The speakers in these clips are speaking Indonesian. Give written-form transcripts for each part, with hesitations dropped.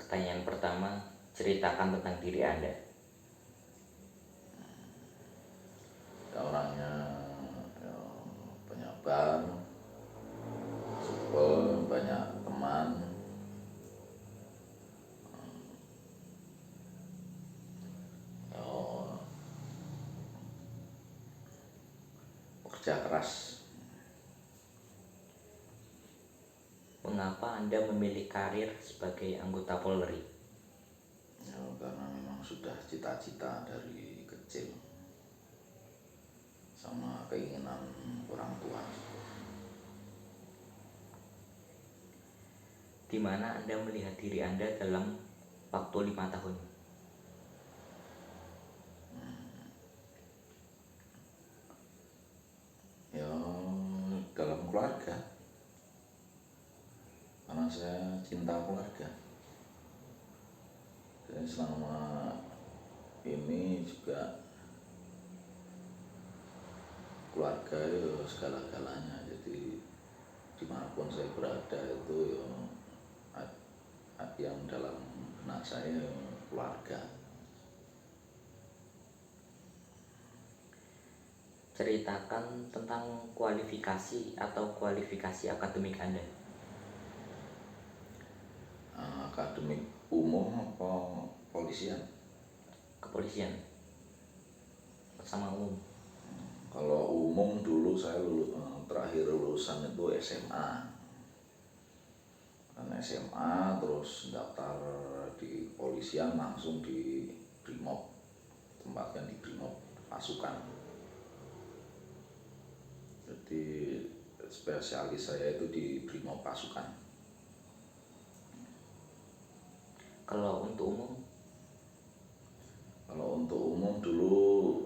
Pertanyaan pertama, ceritakan tentang diri Anda. Ya orangnya ya, penyabar, supel, banyak teman, ya, kerja keras. Mengapa Anda memilih karir sebagai anggota Polri? Ya, karena memang sudah cita-cita dari kecil sama keinginan orang tua. Di mana Anda melihat diri Anda dalam waktu 5 tahun? Ya dalam keluarga, karena saya cinta keluarga. Dan selama ini juga keluarga itu segala-galanya. Jadi dimanapun saya berada itu ya yang dalam benak saya keluarga. Ceritakan tentang kualifikasi atau kualifikasi akademik Anda. Akademik umum apa polisian? Kepolisian sama umum. Kalau umum dulu saya terakhir lulusan itu SMA. Dan SMA terus daftar di kepolisian langsung di Brimob, tempatnya di Brimob pasukan. Jadi spesialis saya itu di Brimob pasukan. Kalau untuk umum? Kalau untuk umum dulu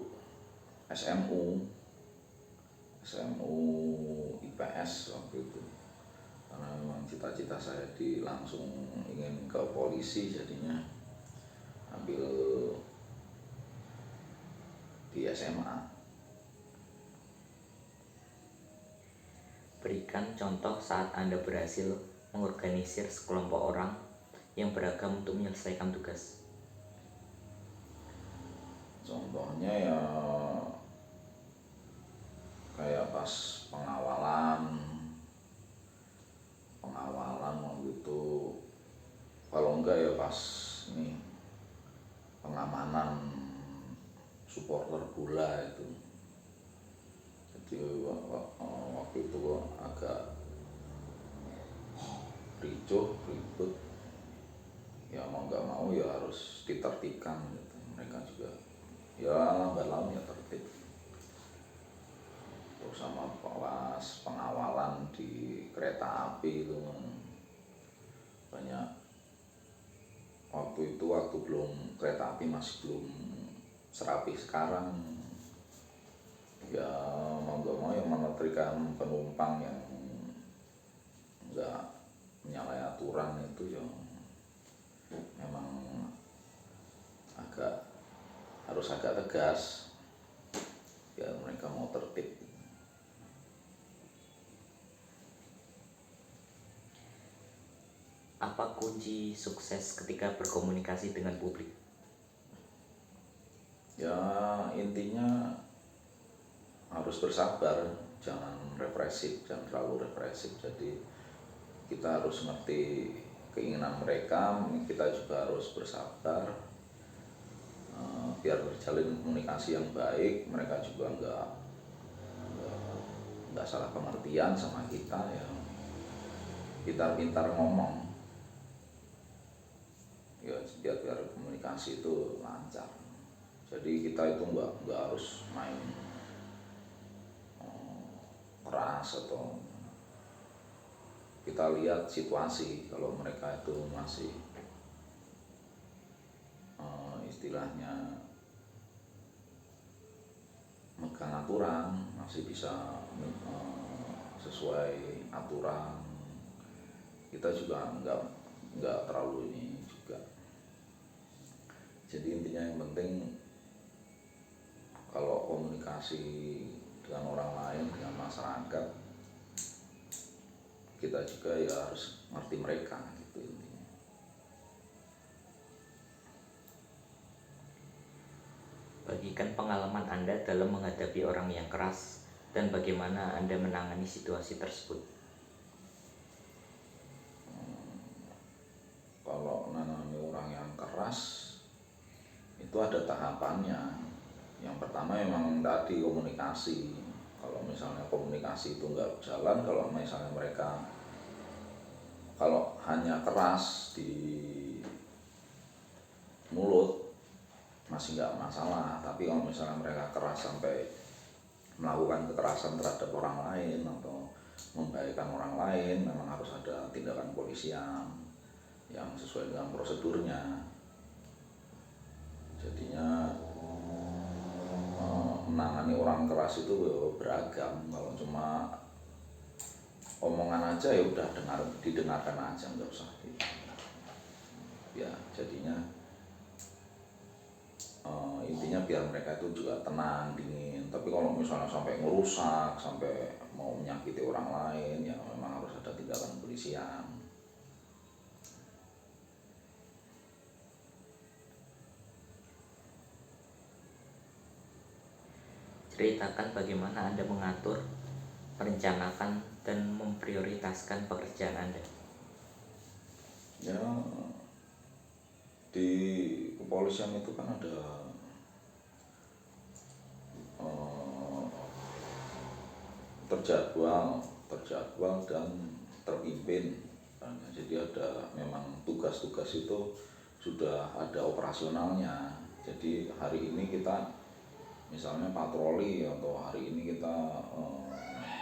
SMU IPS waktu itu, karena memang cita-cita saya langsung ingin ke polisi, jadinya ambil di SMA. Berikan contoh saat Anda berhasil mengorganisir sekelompok orang yang beragam untuk menyelesaikan tugas. Contohnya ya kayak pas pengawalan waktu itu, kalau enggak ya pas ini pengamanan supporter bola itu. Jadi waktu itu agak ricuh, ribut, ya mau nggak mau ya harus ditertibkan gitu. Mereka juga ya lambat laun ya tertib. Terus sama pas pengawalan di kereta api itu banyak. Waktu belum, kereta api masih belum serapi sekarang. Ya mau nggak mau ya menetrika penumpang yang nggak menyalahi aturan itu ya memang harus agak tegas biar mereka mau tertib. Apa kunci sukses ketika berkomunikasi dengan publik? Ya intinya harus bersabar, jangan represif, jangan terlalu represif. Jadi kita harus ngerti keinginan mereka, kita juga harus bersabar biar terjalin komunikasi yang baik. Mereka juga nggak salah pengertian sama kita, ya pintar-pintar ngomong ya biar komunikasi itu lancar. Jadi kita itu nggak harus main keras, atau kita lihat situasi. Kalau mereka itu masih istilahnya megang aturan, masih bisa sesuai aturan, kita juga nggak terlalu ini juga. Jadi intinya yang penting kalau komunikasi dengan orang lain, dengan masyarakat, kita juga ya harus ngerti mereka gitu intinya. Berikan pengalaman Anda dalam menghadapi orang yang keras dan bagaimana Anda menangani situasi tersebut. Kalau menangani orang yang keras itu ada tahapannya. Yang pertama memang tadi komunikasi. Kalau misalnya komunikasi itu nggak jalan, kalau misalnya mereka kalau hanya keras di mulut masih nggak masalah, tapi kalau misalnya mereka keras sampai melakukan kekerasan terhadap orang lain atau membahayakan orang lain, memang harus ada tindakan polisian yang sesuai dengan prosedurnya. Jadinya menangani orang keras itu beragam. Kalau cuma omongan aja ya udah didengarkan aja, nggak usah ya. Jadinya intinya biar mereka itu juga tenang, dingin. Tapi kalau misalnya sampai ngerusak, sampai mau menyakiti orang lain, ya memang harus ada tindakan polisian. Ceritakan bagaimana Anda mengatur, merencanakan, dan memprioritaskan pekerjaan Anda. Ya, di kepolisian itu kan ada terjadwal dan terpimpin. Jadi ada memang tugas-tugas itu sudah ada operasionalnya. Jadi hari ini kita misalnya patroli, atau hari ini kita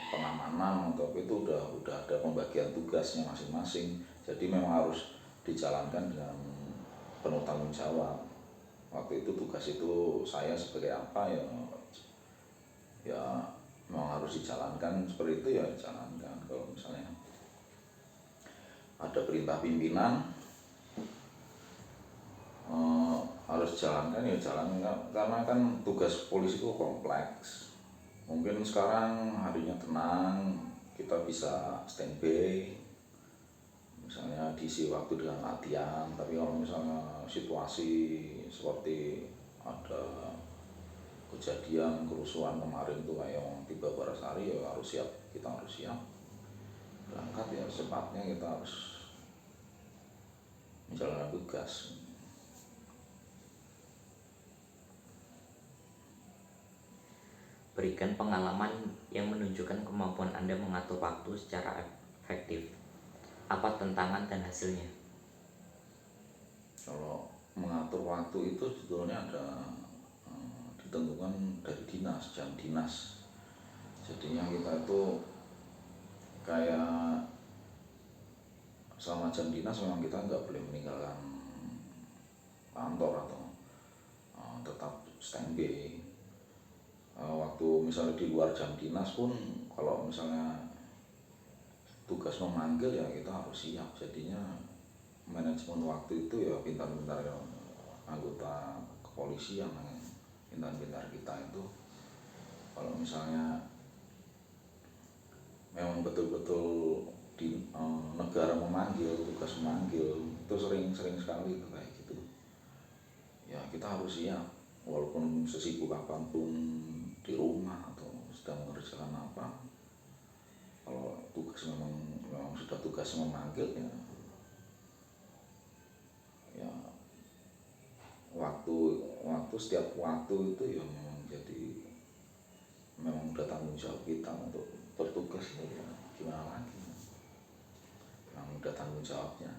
pengamanan, atau itu udah ada pembagian tugasnya masing-masing. Jadi memang harus dijalankan dengan penuh tanggung jawab. Waktu itu tugas itu saya sebagai apa ya memang harus dijalankan seperti itu, ya dijalankan. Kalau misalnya ada perintah pimpinan harus jalankan, ya jalankan. Karena kan tugas polisi itu kompleks. Mungkin sekarang harinya tenang, kita bisa standby, misalnya diisi waktu dengan latihan. Tapi kalau misalnya situasi seperti ada kejadian kerusuhan kemarin tuh kayak yang tiba Barasari, ya harus siap, kita harus siap berangkat, ya secepatnya kita harus menjalankan tugas. Berikan pengalaman yang menunjukkan kemampuan Anda mengatur waktu secara efektif. Apa tantangan dan hasilnya? Kalau mengatur waktu itu sebetulnya ada ditentukan dari dinas, jam dinas. Jadinya kita itu kayak selama jam dinas memang kita nggak boleh meninggalkan kantor atau tetap standby. Waktu misalnya di luar jam dinas pun, kalau misalnya tugas memanggil, ya kita harus siap. Jadinya manajemen waktu itu ya pintar-pintar ya, anggota kepolisian yang pintar-pintar kita itu. Kalau misalnya memang betul-betul di negara memanggil, tugas memanggil, itu sering sekali itu kayak gitu. Ya kita harus siap, walaupun sesibuk apapun di rumah atau sedang mengerjakan apa. Kalau tugas memang sudah tugas memanggil, ya waktu setiap waktu itu ya memang jadi memang udah tanggung jawab kita untuk bertugas. Ya gimana lagi, memang udah tanggung jawabnya.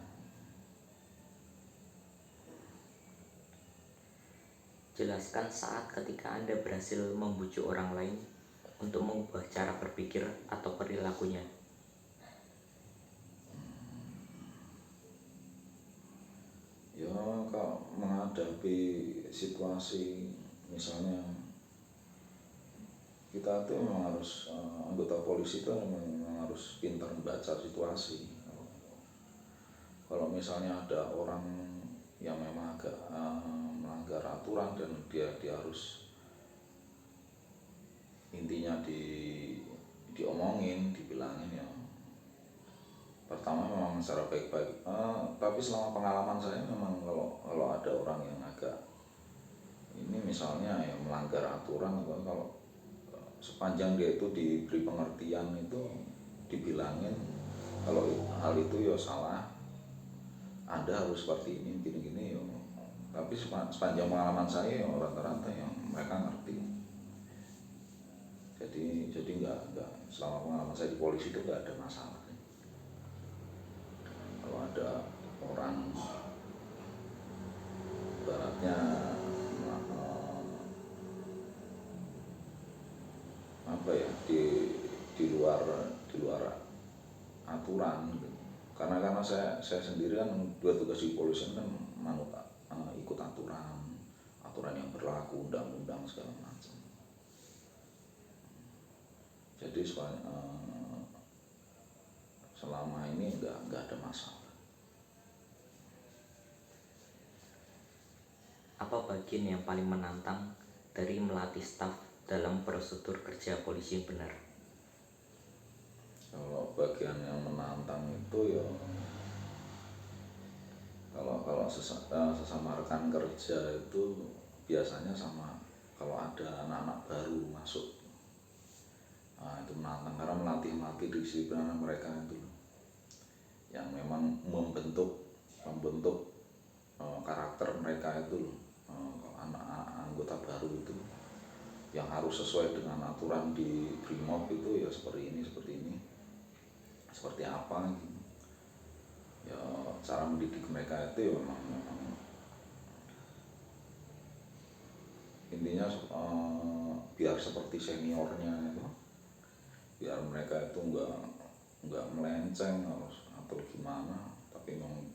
Jelaskan saat ketika Anda berhasil membujuk orang lain untuk mengubah cara berpikir atau perilakunya. Ya kalau menghadapi situasi, misalnya kita tuh memang harus anggota polisi itu memang harus pintar membaca situasi. Kalau misalnya ada orang yang memang agak melanggar aturan, dan dia harus intinya diomongin, dibilangin, ya pertama memang secara baik-baik. Tapi selama pengalaman saya memang kalau ada orang yang agak ini misalnya ya melanggar aturan, atau kalau sepanjang dia itu diberi pengertian itu dibilangin kalau hal itu ya salah, Anda harus seperti ini gini-gini ya. Tapi sepanjang pengalaman saya ya rata-rata yang mereka ngerti. Jadi nggak selama pengalaman saya di polisi itu nggak ada masalah. Kalau ada orang baratnya apa ya di luar aturan gitu. Karena saya sendiri kan tugas di polisi kan manut ikut aturan yang berlaku, undang-undang segala macam. Jadi selama ini nggak ada masalah. Apa bagian yang paling menantang dari melatih staf dalam prosedur kerja polisi yang benar? Kalau bagian yang menantang itu ya kalau sesama rekan kerja itu biasanya sama kalau ada anak-anak baru masuk, nah itu menantang karena melatih disiplin mereka itu yang memang membentuk karakter mereka itu kalau anak anggota baru itu yang harus sesuai dengan aturan di Brimob itu ya seperti ini seperti apa gitu. Ya cara mendidik mereka itu ya memang intinya biar seperti seniornya itu, biar mereka itu nggak melenceng atau gimana, tapi memang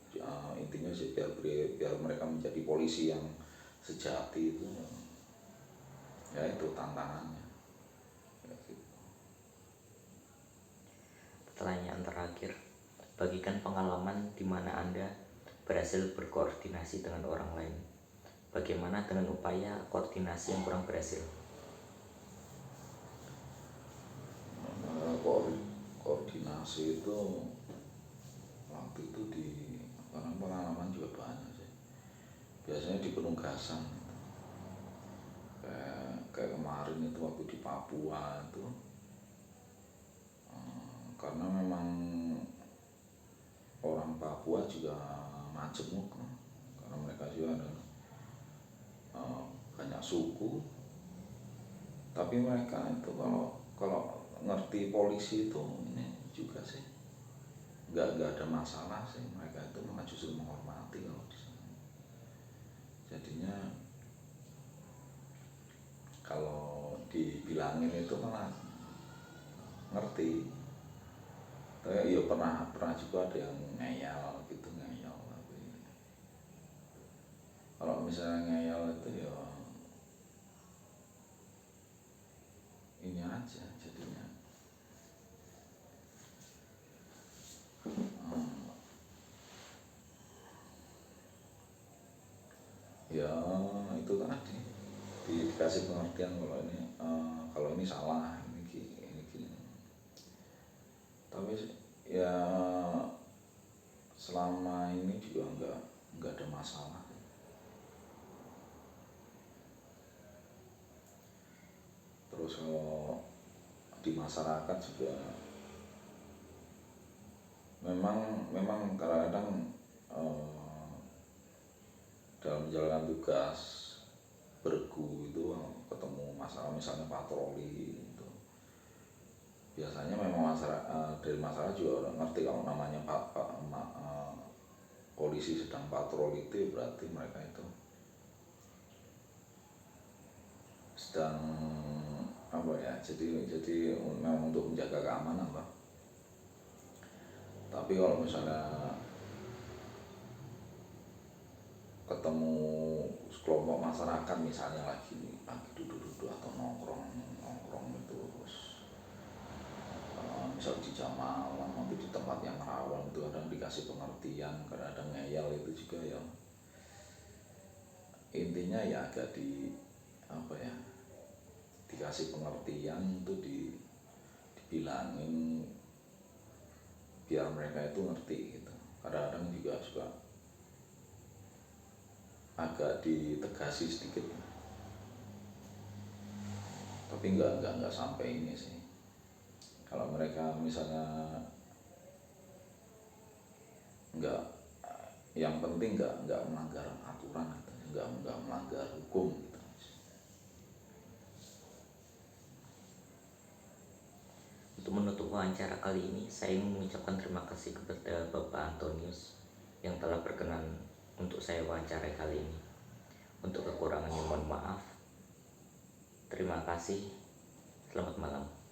intinya sih biar mereka menjadi polisi yang sejati itu ya itu tantangannya ya gitu. Pertanyaan terakhir, bagikan pengalaman di mana Anda berhasil berkoordinasi dengan orang lain. Bagaimana dengan upaya koordinasi yang kurang berhasil? Koordinasi itu waktu itu di pengalaman juga banyak sih, biasanya di penugasan kayak kemarin itu waktu di Papua itu karena memang orang Papua juga majemuk karena mereka juga ada banyak suku, tapi mereka itu kalau ngerti polisi itu ini juga sih nggak ada masalah sih, mereka itu malah justru menghormati kalau di sana. Jadinya kalau dibilangin itu malah ngerti. Tapi ya pernah juga ada yang ngeyel gitu, tapi kalau misalnya ngeyel itu ya ini aja jadinya ya itu tadi dikasih pengertian kalau ini salah, ini gini. Tapi ya selama ini juga nggak ada masalah. Terus kalau di masyarakat juga memang kadang-kadang dalam menjalankan tugas bergu itu ketemu masalah, misalnya patroli itu biasanya memang dari masyarakat juga ngerti kalau namanya polisi sedang patroli itu berarti mereka itu sedang apa ya, jadi memang untuk menjaga keamanan Pak. Tapi kalau misalnya ketemu sekelompok masyarakat misalnya lagi duduk-duduk atau nongkrong itu terus misal di jam malam atau di tempat yang rawan itu kadang dikasih pengertian, kadang ngeyel itu juga ya intinya ya agak dikasih pengertian itu dibilangin biar mereka itu ngerti gitu. Kadang-kadang juga suka agak ditegasi sedikit Tapi nggak sampai ini sih. Kalau mereka misalnya nggak, yang penting nggak melanggar aturan gitu, nggak melanggar hukum gitu. Untuk menutup wawancara kali ini, saya ingin mengucapkan terima kasih kepada Bapak Antonius yang telah berkenan untuk saya wawancarai kali ini. Untuk kekurangannya mohon maaf. Terima kasih. Selamat malam.